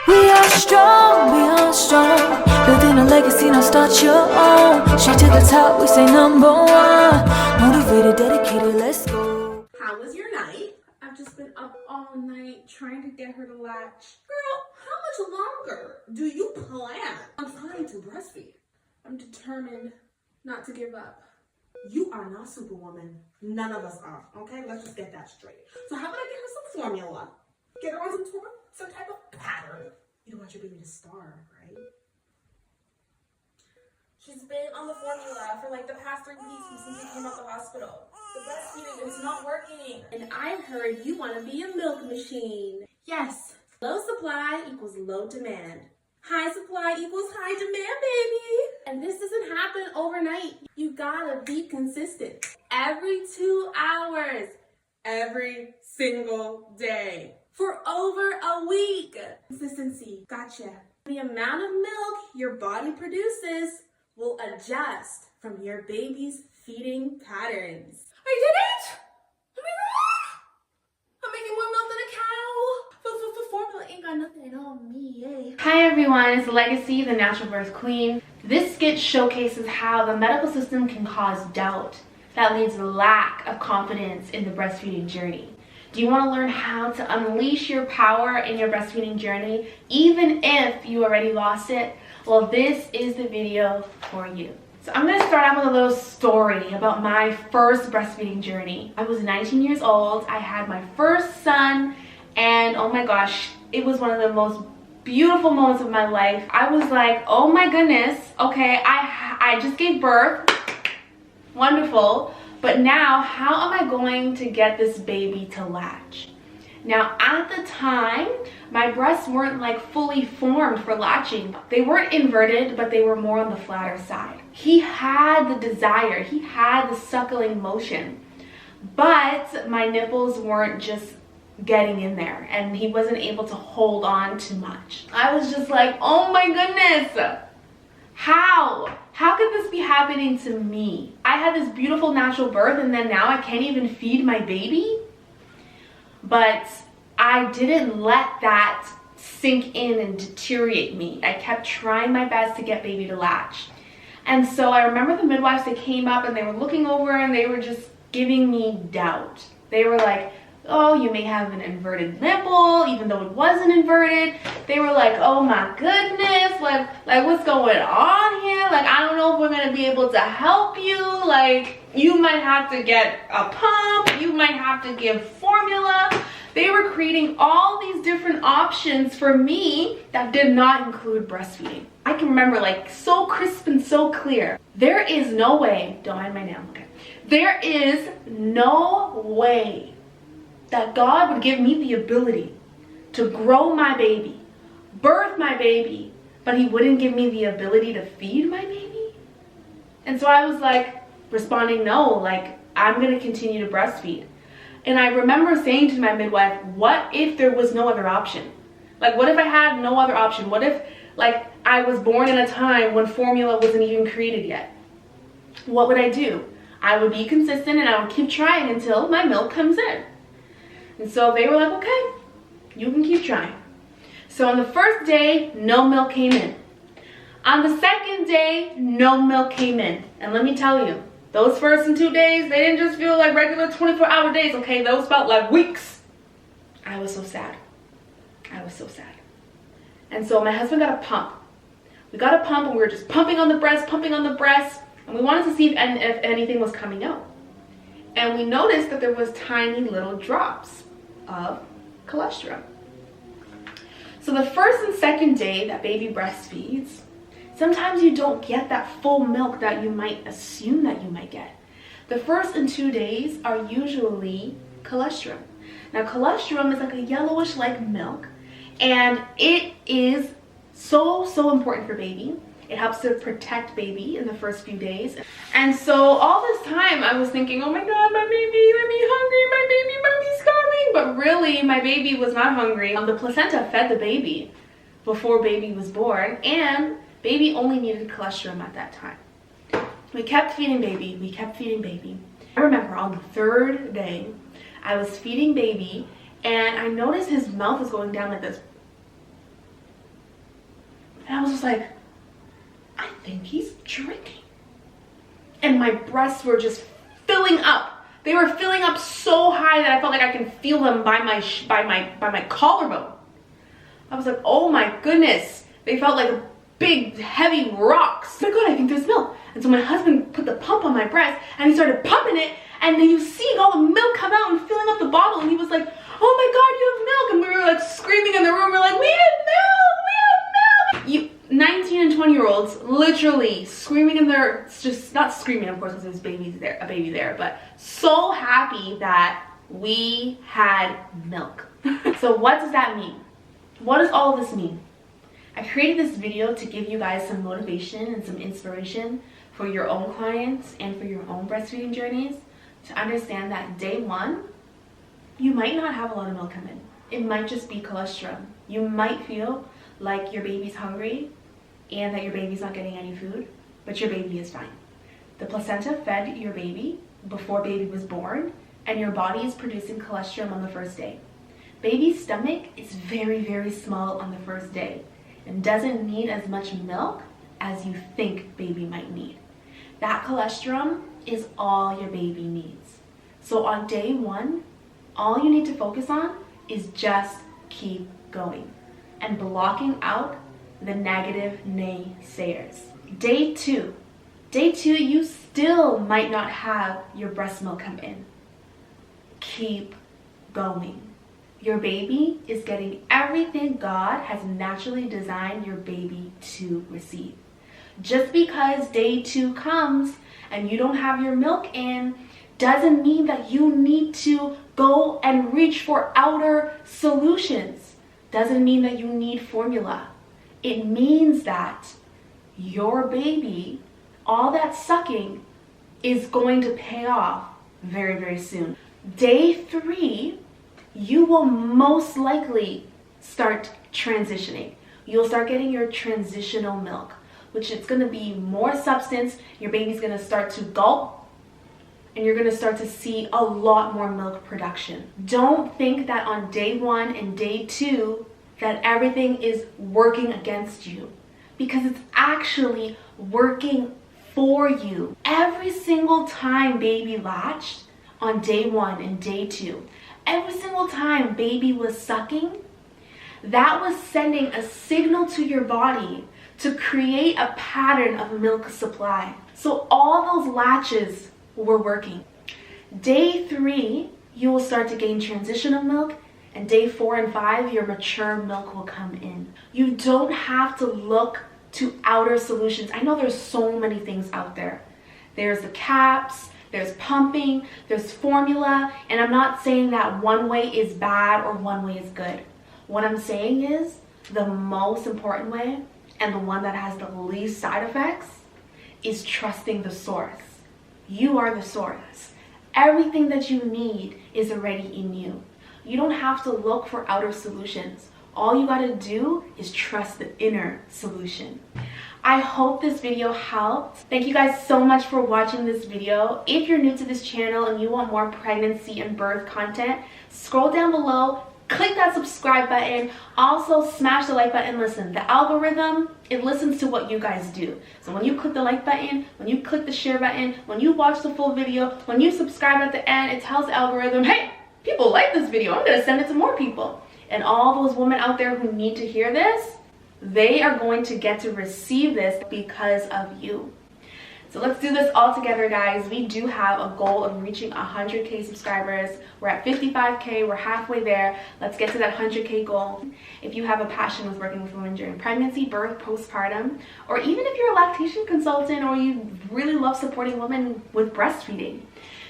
We are strong, building a legacy, now start your own. Straight to the top, we say number one. Motivated, dedicated, let's go. How was your night? I've just been up all night trying to get her to latch. Girl, how much longer do you plan on trying to breastfeed? I'm determined not to give up. You are not Superwoman. None of us are, okay? Let's just get that straight. So how about I get her some formula? Get her on some type of pattern. You don't want your baby to starve, right? She's been on the formula for like the past 3 weeks since she came out the hospital. The breastfeeding is not working. And I heard you want to be a milk machine. Yes. Low supply equals low demand. High supply equals high demand, baby. And this doesn't happen overnight. You gotta be consistent. Every 2 hours. Every single day. For over a week. Consistency. Gotcha. The amount of milk your body produces will adjust from your baby's feeding patterns. I did it! Oh my God! I'm making more milk than a cow. Formula ain't got nothing on me, eh? Hi everyone, it's Legacy, the Natural Birth Queen. This skit showcases how the medical system can cause doubt that leads to lack of confidence in the breastfeeding journey. Do you want to learn how to unleash your power in your breastfeeding journey, even if you already lost it? Well, this is the video for you. So I'm going to start out with a little story about my first breastfeeding journey. I was 19 years old. I had my first son, and oh my gosh, it was one of the most beautiful moments of my life. I was like, oh my goodness, okay, I just gave birth. Wonderful. But now, how am I going to get this baby to latch? Now, at the time, my breasts weren't like fully formed for latching. They weren't inverted, but they were more on the flatter side. He had the desire, he had the suckling motion, but my nipples weren't just getting in there, and he wasn't able to hold on too much. I was just like, oh my goodness, how could this be happening to me? I had this beautiful natural birth, and then now I can't even feed my baby? But I didn't let that sink in and deteriorate me. I kept trying my best to get baby to latch. And so I remember the midwives, they came up and they were looking over and they were just giving me doubt. They were like, oh, you may have an inverted nipple, even though it wasn't inverted. They were like, oh my goodness, like what's going on here? Like, I don't know if we're gonna be able to help you. Like, you might have to get a pump, you might have to give formula. They were creating all these different options for me that did not include breastfeeding. I can remember like so crisp and so clear. There is no way, don't mind my nail, okay. There is no way that God would give me the ability to grow my baby, birth my baby, but he wouldn't give me the ability to feed my baby? And so I was like responding no, like I'm gonna continue to breastfeed. And I remember saying to my midwife, what if there was no other option? Like, what if I had no other option? What if like I was born in a time when formula wasn't even created yet? What would I do? I would be consistent and I would keep trying until my milk comes in. And so they were like, okay, you can keep trying. So on the first day, no milk came in. On the second day, no milk came in. And let me tell you, those first 2 days, they didn't just feel like regular 24-hour days, okay? Those felt like weeks. I was so sad. I was so sad. And so my husband got a pump. We got a pump and we were just pumping on the breast, and we wanted to see if anything was coming out. And we noticed that there was tiny little drops of cholesterol. So the first and second day that baby breastfeeds, sometimes you don't get that full milk that you might assume that you might get. The first and 2 days are usually cholesterol. Now cholesterol is like a yellowish like milk, and it is so important for baby. It helps to protect baby in the first few days. And so all this time I was thinking, oh my God, my baby might be hungry, my baby might be starving. But really, my baby was not hungry. The placenta fed the baby before baby was born, and baby only needed cholesterol at that time. We kept feeding baby, we kept feeding baby. I remember on the third day, I was feeding baby, and I noticed his mouth was going down like this. just like, I think he's drinking. And my breasts were just filling up. They were filling up so high that I felt like I can feel them by my collarbone. I was like, oh my goodness. They felt like big, heavy rocks. Oh my God, I think there's milk. And so my husband put the pump on my breast and he started pumping it, and then you see all the milk come out and filling up the bottle, and he was like, oh my God, you have milk. And we were like screaming in the room. We're like, we have milk, we have milk. 19 and 20-year-olds literally screaming in their, just not screaming, of course, because there's a baby there, but so happy that we had milk. So what does that mean? What does all of this mean? I created this video to give you guys some motivation and some inspiration for your own clients and for your own breastfeeding journeys, to understand that day one, you might not have a lot of milk come in. It might just be colostrum. You might feel like your baby's hungry and that your baby's not getting any food, but your baby is fine. The placenta fed your baby before baby was born, and your body is producing colostrum on the first day. Baby's stomach is very, very small on the first day and doesn't need as much milk as you think baby might need. That colostrum is all your baby needs. So on day one, all you need to focus on is just keep going and blocking out the negative naysayers. Day two, you still might not have your breast milk come in. Keep going. Your baby is getting everything God has naturally designed your baby to receive. Just because day two comes and you don't have your milk in doesn't mean that you need to go and reach for outer solutions. Doesn't mean that you need formula. It means that your baby, all that sucking, is going to pay off very, very soon. Day three, you will most likely start transitioning. You'll start getting your transitional milk, which is going to be more substance. Your baby's going to start to gulp, and you're going to start to see a lot more milk production. Don't think that on day one and day two that everything is working against you, because it's actually working for you. Every single time baby latched on day one and day two, every single time baby was sucking, that was sending a signal to your body to create a pattern of milk supply. So all those latches were working. Day three, you will start to gain transitional milk, and day 4 and 5, your mature milk will come in. You don't have to look to outer solutions. I know there's so many things out there. There's the caps, there's pumping, there's formula, and I'm not saying that one way is bad or one way is good. What I'm saying is the most important way, and the one that has the least side effects, is trusting the source. You are the source. Everything that you need is already in you. You don't have to look for outer solutions. All you gotta do is trust the inner solution. I hope this video helped. Thank you guys so much for watching this video. If you're new to this channel and you want more pregnancy and birth content, scroll down below, click that subscribe button. Also smash the like button. Listen, the algorithm, it listens to what you guys do. So when you click the like button, when you click the share button, when you watch the full video, when you subscribe at the end, it tells the algorithm, hey, people like this video, I'm gonna send it to more people. And all those women out there who need to hear this, they are going to get to receive this because of you. So let's do this all together, guys. We do have a goal of reaching 100K subscribers. We're at 55K, we're halfway there. Let's get to that 100K goal. If you have a passion with working with women during pregnancy, birth, postpartum, or even if you're a lactation consultant or you really love supporting women with breastfeeding,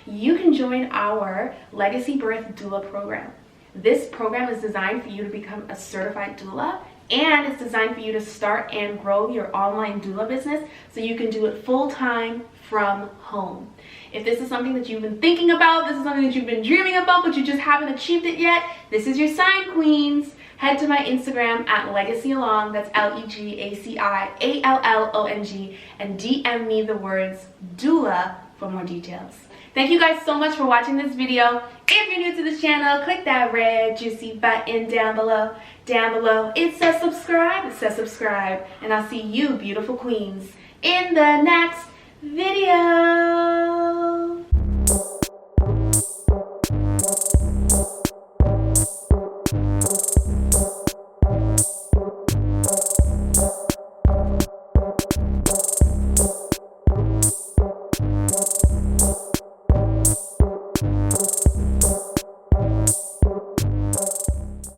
you can join our Legacy Birth Doula program. This program is designed for you to become a certified doula, and it's designed for you to start and grow your online doula business so you can do it full-time from home. If this is something that you've been thinking about, this is something that you've been dreaming about, but you just haven't achieved it yet, this is your sign, queens. Head to my Instagram at LegacyAlong, that's LegacyAllong, and DM me the words doula for more details. Thank you guys so much for watching this video. If you're new to this channel, click that red juicy button down below. Down below, it says subscribe. It says subscribe. And I'll see you beautiful queens in the next video.